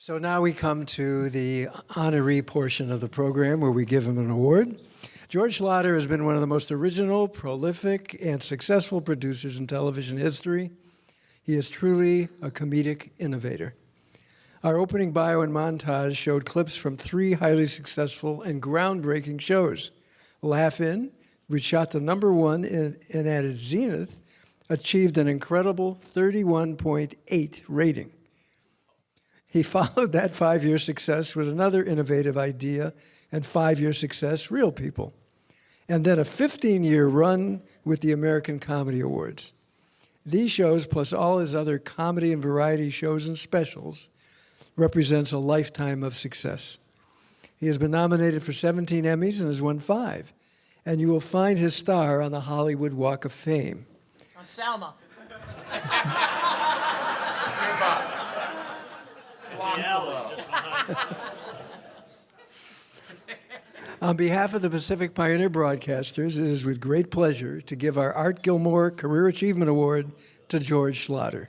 So now we come to the honoree portion of the program where we give him an award. George Schlatter has been one of the most original, prolific, and successful producers in television history. He is truly a comedic innovator. Our opening bio and montage showed clips from 3 highly successful and groundbreaking shows. Laugh In, which shot to #1 and at its zenith, achieved an incredible 31.8 rating. He followed that 5-year success with another innovative idea and 5-year success, Real People, and then a 15-year run with the American Comedy Awards. These shows, plus all his other comedy and variety shows and specials, represents a lifetime of success. He has been nominated for 17 Emmys and has won 5, and you will find his star on the Hollywood Walk of Fame. On Selma. On behalf of the Pacific Pioneer Broadcasters, it is with great pleasure to give our Art Gilmore Career Achievement Award to George Schlatter.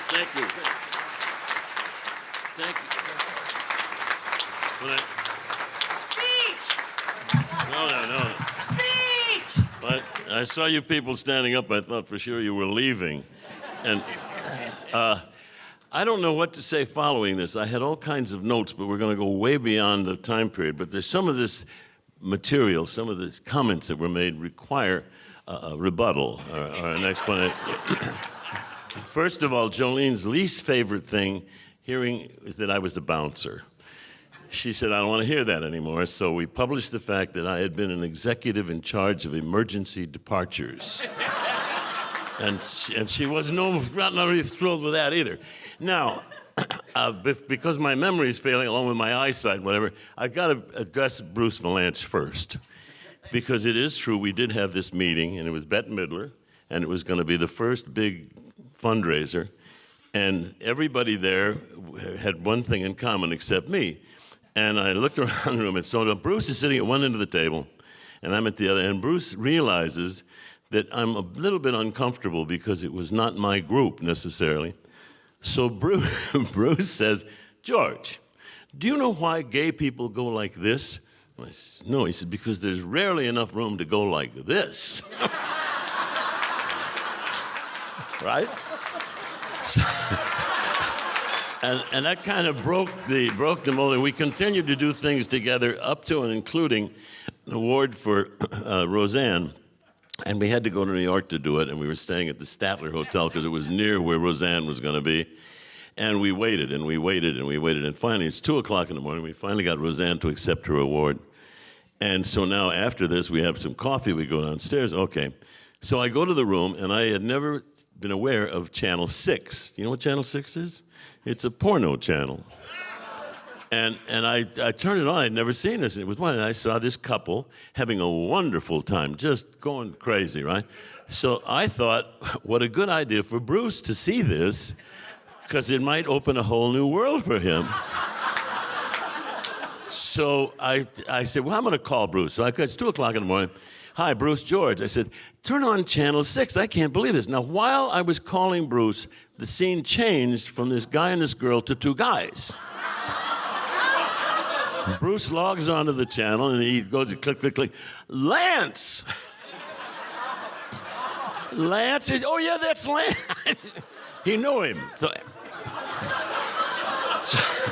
Thank you. Thank you. Speech! No. Speech! But I saw you people standing up. I thought for sure you were leaving. And I don't know what to say following this. I had all kinds of notes, but we're going to go way beyond the time period. But there's some of this material, some of these comments that were made require a rebuttal or an explanation. First of all, Jolene's least favorite thing hearing is that I was the bouncer. She said, I don't want to hear that anymore, so we published the fact that I had been an executive in charge of emergency departures. and she was not really thrilled with that either. Now, because my memory is failing along with my eyesight and whatever, I've got to address Bruce Valanche first. Because it is true, we did have this meeting, and it was Bette Midler, and it was going to be the first big fundraiser, and everybody there had one thing in common except me. And I looked around the room, and so Bruce is sitting at one end of the table, and I'm at the other, and Bruce realizes that I'm a little bit uncomfortable because it was not my group necessarily. So Bruce says, George, do you know why gay people go like this? I said, no, he said, because there's rarely enough room to go like this. Right? So, and that kind of broke the mold, and we continued to do things together up to and including an award for Roseanne. And we had to go to New York to do it, and we were staying at the Schlatter Hotel because it was near where Roseanne was going to be. And we waited, and we waited, and we waited, and finally, it's 2 o'clock in the morning, we finally got Roseanne to accept her award. And so now, after this, we have some coffee, we go downstairs, okay. So I go to the room, and I had never been aware of Channel 6. You know what Channel 6 is? It's a porno channel. And I turned it on, I'd never seen this, and it was one, and I saw this couple having a wonderful time, just going crazy, right? So I thought, what a good idea for Bruce to see this, because it might open a whole new world for him. So I said, well, I'm going to call Bruce. So it's 2 o'clock in the morning. Hi, Bruce George. I said, turn on Channel 6. I can't believe this. Now, while I was calling Bruce, the scene changed from this guy and this girl to 2 guys. Bruce logs onto the channel, and he goes, click, click, click. Lance! Lance? Oh, yeah, that's Lance. He knew him. Of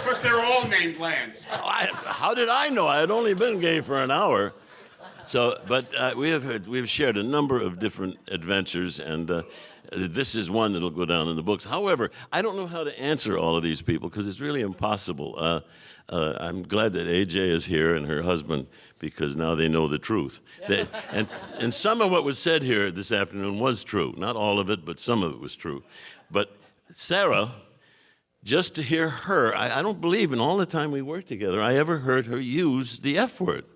course, they were all named Lance. How did I know? I had only been gay for an hour. So, but we've shared a number of different adventures, and this is one that'll go down in the books. However, I don't know how to answer all of these people because it's really impossible. I'm glad that AJ is here and her husband because now they know the truth. And some of what was said here this afternoon was true. Not all of it, but some of it was true. But Sarah, just to hear her, I don't believe in all the time we worked together I ever heard her use the F word.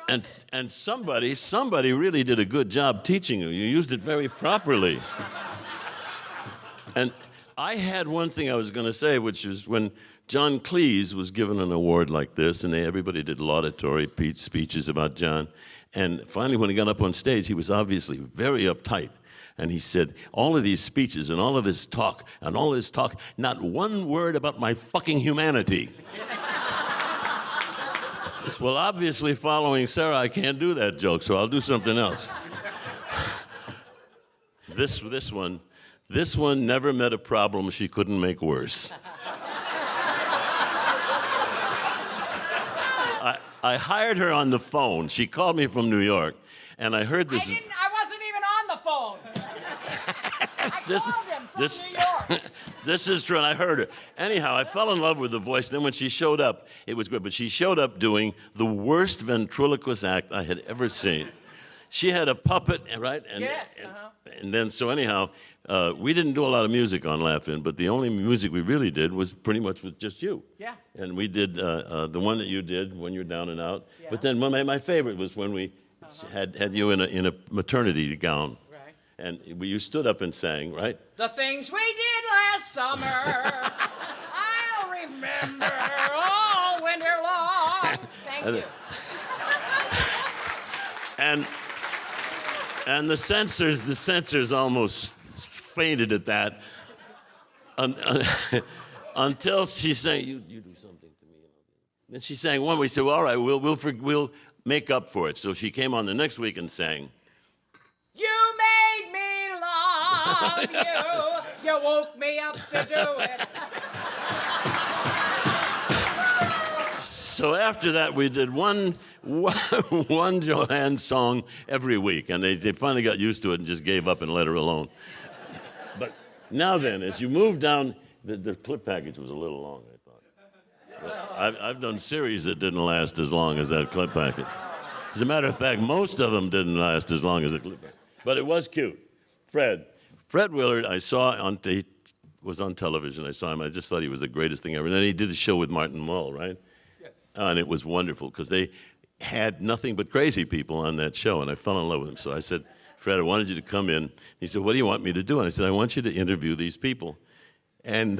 And somebody really did a good job teaching you. You used it very properly. And I had one thing I was going to say, which is when John Cleese was given an award like this, and everybody did laudatory speeches about John. And finally, when he got up on stage, he was obviously very uptight. And he said, all of these speeches and all of this talk, not one word about my fucking humanity. Well, obviously, following Sarah, I can't do that joke, so I'll do something else. This one never met a problem she couldn't make worse. I hired her on the phone. She called me from New York, and I heard this. I wasn't even on the phone. I called him from New York. This is true, and I heard her. Anyhow, I fell in love with the voice. Then when she showed up, it was good. But she showed up doing the worst ventriloquist act I had ever seen. She had a puppet, right? Yes. And then, so anyhow, we didn't do a lot of music on Laugh-In, but the only music we really did was pretty much with just you. Yeah. And we did the one that you did when you're down and out. Yeah. But then my favorite was when we had you in a maternity gown. Right. And you stood up and sang, right? The things we did last summer, I'll remember all winter long. Thank you. And the censors almost fainted at that until she sang, you do something to me. And she sang one. We said, well, all right, we'll make up for it. So she came on the next week and sang. You made me love you. You woke me up to do it. So after that, we did one Joanne song every week, and they finally got used to it and just gave up and let her alone. But now then, as you move down, the clip package was a little long, I thought. But I've done series that didn't last as long as that clip package. As a matter of fact, most of them didn't last as long as the clip package. But it was cute. Fred Willard, I saw he was on television. I saw him. I just thought he was the greatest thing ever. And then he did a show with Martin Mull, right? Yes. And it was wonderful because they had nothing but crazy people on that show, and I fell in love with him. So I said, Fred, I wanted you to come in. He said, what do you want me to do? And I said, I want you to interview these people. And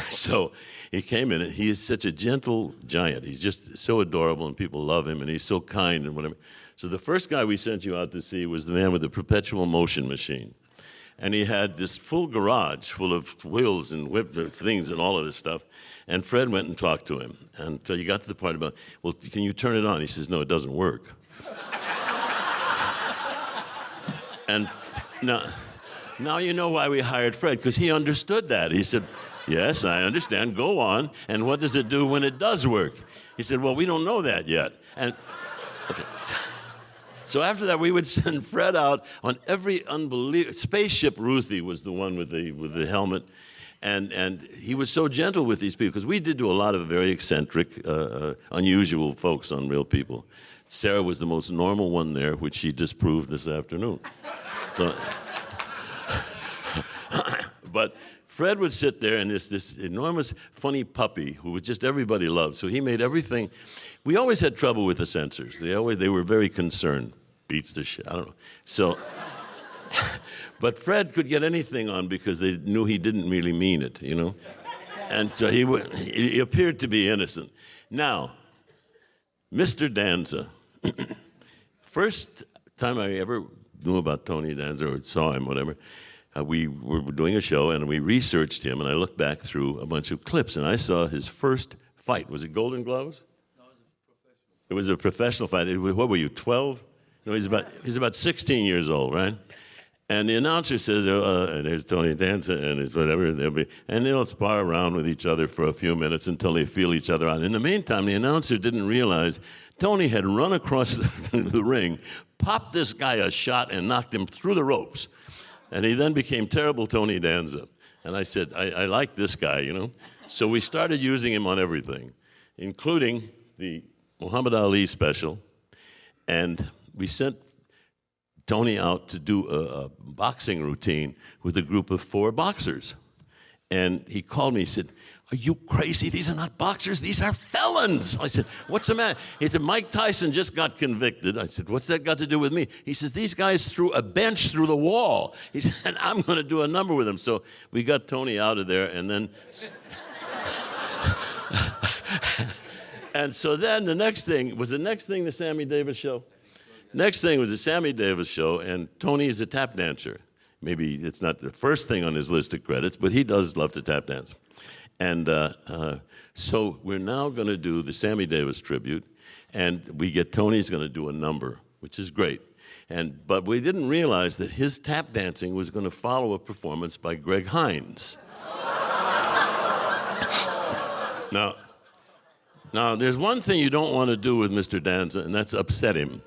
so he came in, and he is such a gentle giant. He's just so adorable, and people love him, and he's so kind and whatever. So the first guy we sent you out to see was the man with the perpetual motion machine. And he had this full garage full of wheels and whip things and all of this stuff. And Fred went and talked to him. And so you got to the part about, well, can you turn it on? He says, no, it doesn't work. And now you know why we hired Fred, because he understood that. He said, yes, I understand. Go on. And what does it do when it does work? He said, well, we don't know that yet. And okay. So after that, we would send Fred out on every unbelievable... Spaceship Ruthie was the one with the helmet. And he was so gentle with these people, because we did do a lot of very eccentric, unusual folks on Real People. Sarah was the most normal one there, which she disproved this afternoon. So, but Fred would sit there, and this enormous, funny puppy who was just everybody loved. So he made everything. We always had trouble with the censors. They were very concerned. Beats the shit. I don't know. So, but Fred could get anything on because they knew he didn't really mean it, you know. And so he appeared to be innocent. Now, Mr. Danza. First time I ever knew about Tony Danza or saw him, whatever. We were doing a show, and we researched him, and I looked back through a bunch of clips, and I saw his first fight. Was it Golden Gloves? No, it was a professional fight. What were you, 12? No, he's about 16 years old, right? And the announcer says, there's Tony Danza, and it's whatever, and they'll spar around with each other for a few minutes until they feel each other out. In the meantime, the announcer didn't realize Tony had run across the ring, popped this guy a shot, and knocked him through the ropes. And he then became terrible Tony Danza. And I said, I like this guy, you know? So we started using him on everything, including the Muhammad Ali special. And we sent Tony out to do a boxing routine with a group of 4 boxers. And he called me, he said, "Are you crazy? These are not boxers. These are felons." I said, "What's the matter?" He said, "Mike Tyson just got convicted." I said, "What's that got to do with me?" He says, "These guys threw a bench through the wall." He said, "I'm going to do a number with them." So we got Tony out of there, and then... And so then the next thing the Sammy Davis show? Next thing was the Sammy Davis show, and Tony is a tap dancer. Maybe it's not the first thing on his list of credits, but he does love to tap dance. And so we're now going to do the Sammy Davis tribute, and Tony's going to do a number, which is great. But we didn't realize that his tap dancing was going to follow a performance by Greg Hines. Now, there's one thing you don't want to do with Mr. Danza, and that's upset him.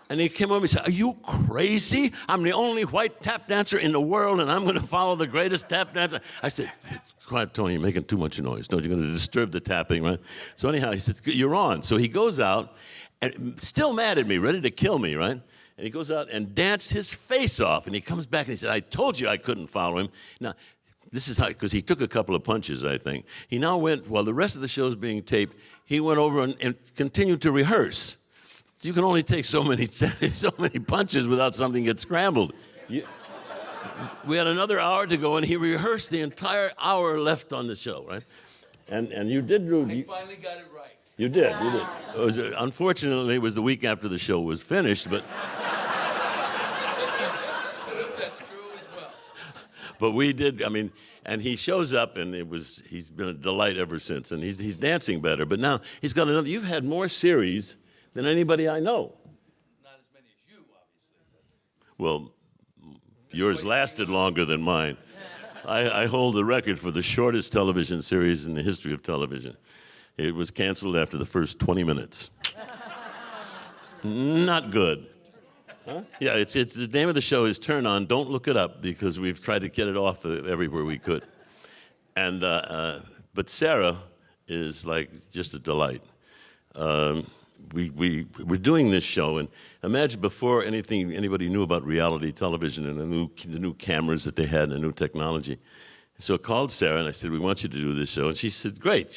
And he came over and said, "Are you crazy? I'm the only white tap dancer in the world, and I'm going to follow the greatest tap dancer." I said, "Quiet, Tony, you're making too much noise. No, you're going to disturb the tapping, right?" So anyhow, he said, "You're on." So he goes out, and still mad at me, ready to kill me, right? And he goes out and danced his face off, and he comes back and he said, "I told you I couldn't follow him." Now, this is how, because he took a couple of punches, I think. He now went, while the rest of the show is being taped, he went over and continued to rehearse. You can only take so many punches without something gets scrambled. We had another hour to go, and he rehearsed the entire hour left on the show, right? And you did. I finally got it right. You did. Unfortunately, it was the week after the show was finished, but. That's true as well. But we did. I mean, and he shows up, and he's been a delight ever since, and he's dancing better. But now he's got another. You've had more series than anybody I know. Not as many as you, obviously. Well, yours lasted longer than mine. I hold the record for the shortest television series in the history of television. It was canceled after the first 20 minutes. Not good. Huh? Yeah, it's the name of the show is Turn On. Don't look it up, because we've tried to get it off everywhere we could. And but Sarah is like just a delight. We're doing this show, and imagine before anybody knew about reality television and the new cameras that they had and the new technology. So I called Sarah and I said, "We want you to do this show," and she said, "Great."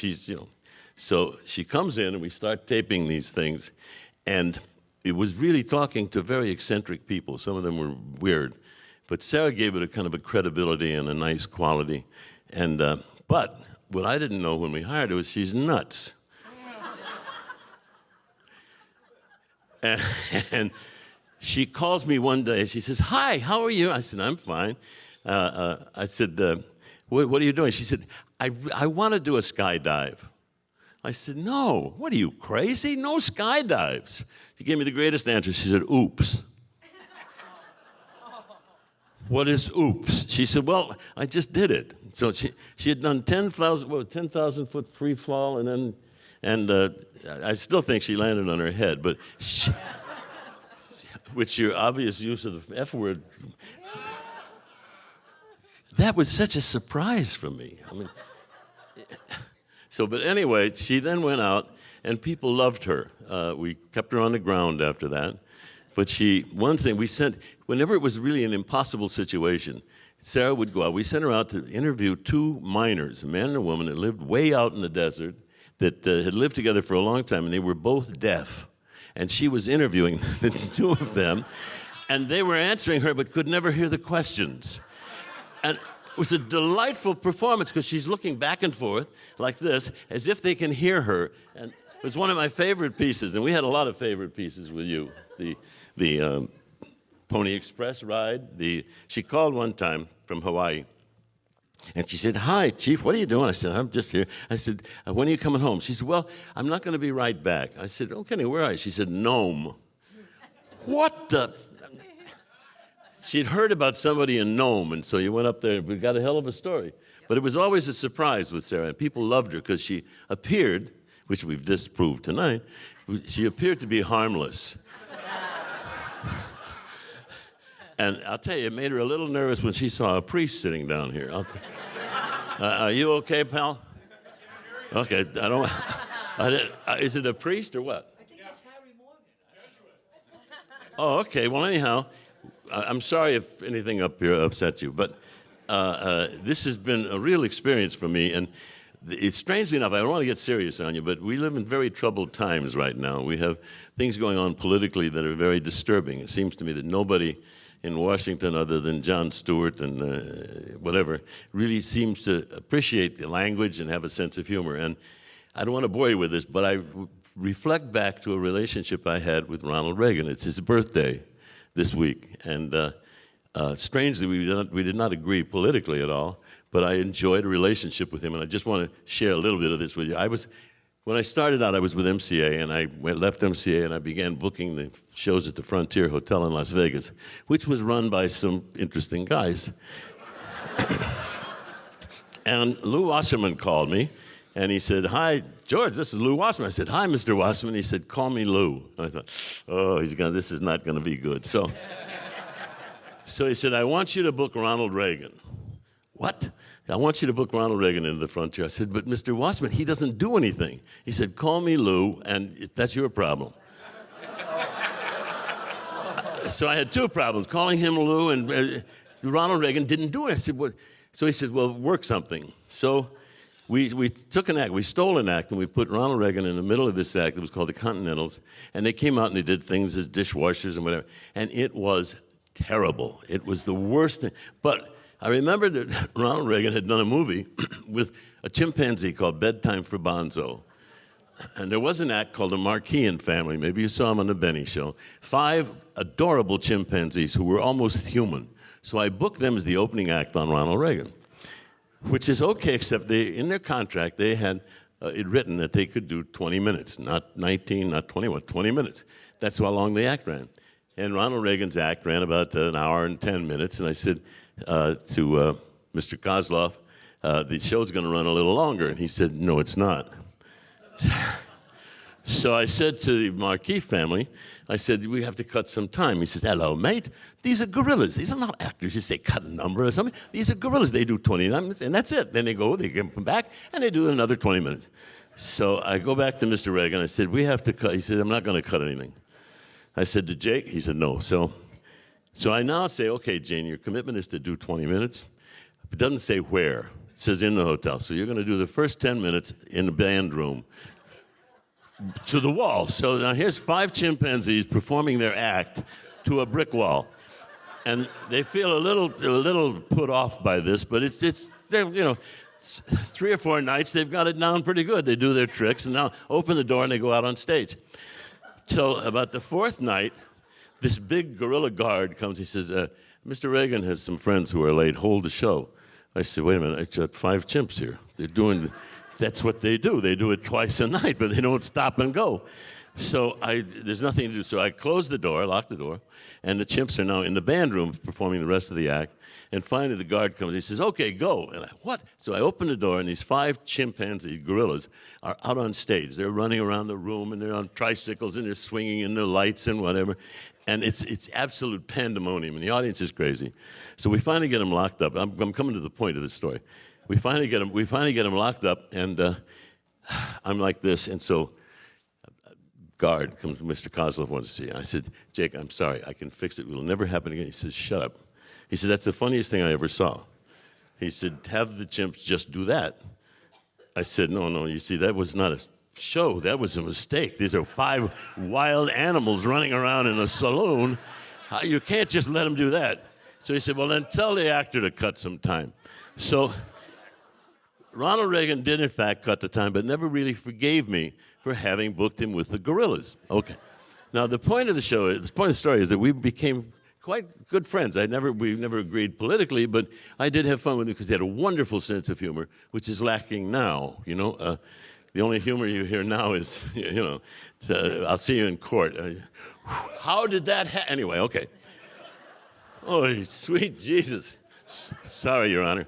So she comes in and we start taping these things, and it was really talking to very eccentric people. Some of them were weird, but Sarah gave it a kind of a credibility and a nice quality. And but what I didn't know when we hired her was she's nuts. And she calls me one day. She says, "Hi, how are you?" I said, "I'm fine." I said, what are you doing?" She said, I want to do a skydive. I said, "No, what are you, crazy? No skydives." She gave me the greatest answer. She said, "Oops." "What is oops?" She said, "Well, I just did it." So she had done 10,000 foot free fall, and I still think she landed on her head, but which your obvious use of the F word, that was such a surprise for me. I mean, but anyway, she then went out, and people loved her. We kept her on the ground after that. But one thing we sent, whenever it was really an impossible situation, Sarah would go out. We sent her out to interview two miners, a man and a woman that lived way out in the desert, that had lived together for a long time, and they were both deaf. And she was interviewing the two of them, and they were answering her but could never hear the questions. And it was a delightful performance, because she's looking back and forth like this, as if they can hear her. And it was one of my favorite pieces, and we had a lot of favorite pieces with you. The Pony Express ride. She called one time from Hawaii, and she said, "Hi, Chief, what are you doing?" I said, "I'm just here." I said, "When are you coming home?" She said, "Well, I'm not going to be right back." I said, "Okay, where are you?" She said, "Nome." What the? She'd heard about somebody in Nome, and so you went up there, and we got a hell of a story. But it was always a surprise with Sarah, and people loved her because she appeared, which we've disproved tonight, she appeared to be harmless. And I'll tell you, it made her a little nervous when she saw a priest sitting down here. Are you okay, pal? Okay, is it a priest or what? I think it's Harry Morgan. Oh, okay. Well, anyhow, I'm sorry if anything up here upset you, but this has been a real experience for me. And it's strangely enough, I don't want to get serious on you, but we live in very troubled times right now. We have things going on politically that are very disturbing. It seems to me that nobody in Washington, other than Jon Stewart and whatever, really seems to appreciate the language and have a sense of humor. And I don't want to bore you with this, but I reflect back to a relationship I had with Ronald Reagan. It's his birthday this week. And strangely, we did not agree politically at all, but I enjoyed a relationship with him, and I just want to share a little bit of this with you. When I started out, I was with MCA, and I left MCA, and I began booking the shows at the Frontier Hotel in Las Vegas, which was run by some interesting guys. And Lou Wasserman called me, and he said, "Hi, George, this is Lou Wasserman." I said, "Hi, Mr. Wasserman." He said, "Call me Lou." And I thought, oh, this is not going to be good. So he said, "I want you to book Ronald Reagan." What? "I want you to book Ronald Reagan into the Frontier." I said, "But Mr. Wasserman, he doesn't do anything." He said, "Call me Lou, and that's your problem." So I had two problems, calling him Lou, and Ronald Reagan didn't do it. I said, "What?" So he said, "Well, work something." So we took an act, we stole an act, and we put Ronald Reagan in the middle of this act. It was called The Continentals, and they came out and they did things as dishwashers and whatever, and it was terrible. It was the worst thing. But I remember that Ronald Reagan had done a movie with a chimpanzee called Bedtime for Bonzo. And there was an act called The Marquis Family. Maybe you saw him on the Benny Show. 5 adorable chimpanzees who were almost human. So I booked them as the opening act on Ronald Reagan, which is okay, except in their contract, they had it written that they could do 20 minutes, not 19, not 21, 20 minutes. That's how long the act ran. And Ronald Reagan's act ran about an hour and 10 minutes, and I said to Mr. Kozlov, the show's going to run a little longer. And he said, "No, it's not." So I said to the Marquis family, I said, "We have to cut some time." He says, "Hello, mate. These are gorillas. These are not actors. You say cut a number or something. These are gorillas. They do 20 minutes, and that's it. Then they come back, and they do another 20 minutes. So I go back to Mr. Reagan. I said, "We have to cut." He said, "I'm not going to cut anything." I said to Jake, he said, "No." So I now say, "Okay, Jane, your commitment is to do 20 minutes. It doesn't say where. It says in the hotel. So you're going to do the first 10 minutes in the band room to the wall." So now here's 5 chimpanzees performing their act to a brick wall. And they feel a little put off by this, but they're, 3 or 4 nights, they've got it down pretty good. They do their tricks, and now open the door, and they go out on stage. Till about the 4th night, this big gorilla guard comes. He says, "Mr. Reagan has some friends who are late. Hold the show." I said, "Wait a minute, I got 5 chimps here. That's what they do. They do it twice a night, but they don't stop and go." So there's nothing to do. So I closed the door, locked the door, and the chimps are now in the band room performing the rest of the act. And finally the guard comes. He says, "Okay, go." And what? So I open the door, and these 5 chimpanzee gorillas are out on stage. They're running around the room, and they're on tricycles, and they're swinging in the lights and whatever. And it's absolute pandemonium, and the audience is crazy. So we finally get them locked up. I'm coming to the point of the story. We finally get them locked up, and I'm like this. And so guard comes, "Mr. Kozlov wants to see you." I said, "Jake, I'm sorry. I can fix it. It will never happen again." He says, "Shut up." He said, "That's the funniest thing I ever saw." He said, "Have the chimps just do that." I said, No, you see, that was not a show. That was a mistake. These are 5 wild animals running around in a saloon. You can't just let them do that." So he said, "Well, then tell the actor to cut some time." So Ronald Reagan did, in fact, cut the time, but never really forgave me for having booked him with the gorillas. Okay. Now, the point of the story is that we became quite good friends. We never agreed politically, but I did have fun with him because he had a wonderful sense of humor, which is lacking now. The only humor you hear now is, "I'll see you in court." How did that happen? Anyway, okay. Oh, sweet Jesus. Sorry, Your Honor.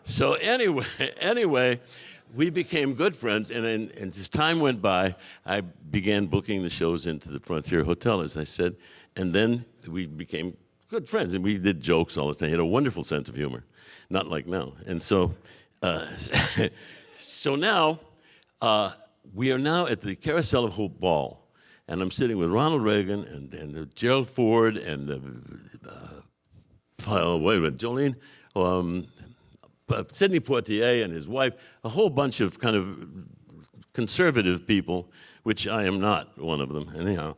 So anyway, we became good friends, and as time went by, I began booking the shows into the Frontier Hotel, as I said, and then we became good friends, and we did jokes all the time. He had a wonderful sense of humor, not like now. And so, so now, we are now at the Carousel of Hope Ball, And I'm sitting with Ronald Reagan and Gerald Ford and wait a minute, Jolene, Sidney Poitier and his wife, a whole bunch of kind of conservative people, which I am not one of them, anyhow.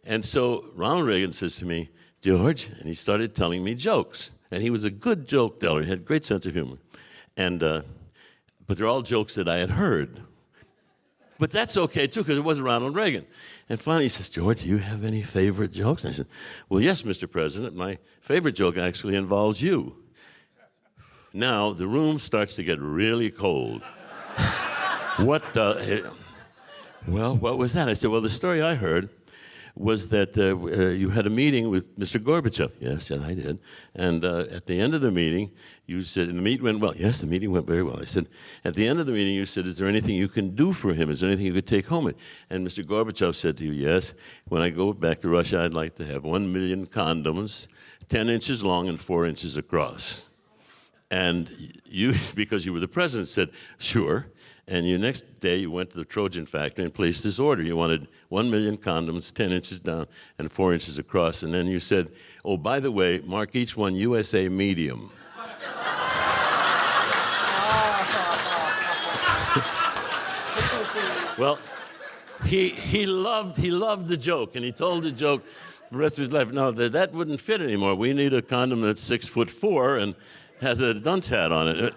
And so Ronald Reagan says to me, George, and he started telling me jokes. And he was a good joke teller. He had a great sense of humor. And, but they're all jokes that I had heard. But that's okay, too, because it wasn't Ronald Reagan. And finally he says, George, do you have any favorite jokes? And I said, well, yes, Mr. President. My favorite joke actually involves you. Now, the room starts to get really cold. What well, what was that? I said, well, the story I heard was that you had a meeting with Mr. Gorbachev. Yes, I did. And at the end of the meeting, you said, and the meeting went well. Yes, the meeting went very well. I said, at the end of the meeting, you said, is there anything you can do for him? Is there anything you could take home? And Mr. Gorbachev said to you, yes, when I go back to Russia, I'd like to have 1 million condoms, 10 inches long and 4 inches across. And you, because you were the president, said, sure. And the next day, you went to the Trojan factory and placed this order. You wanted 1 million condoms, 10 inches down and 4 inches across. And then you said, oh, by the way, mark each one USA medium. Well, he loved the joke, and he told the joke the rest of his life. No, that wouldn't fit anymore. We need a condom that's 6'4" and has a dunce hat on it.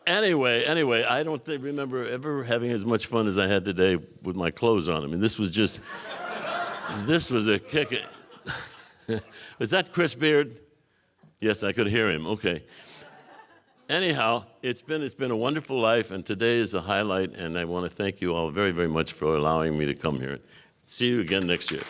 Anyway, I don't remember ever having as much fun as I had today with my clothes on. I mean, this was a kick. Was that Chris Beard? Yes, I could hear him. Okay. Anyhow, it's been a wonderful life, and today is a highlight, and I want to thank you all very, very much for allowing me to come here. See you again next year.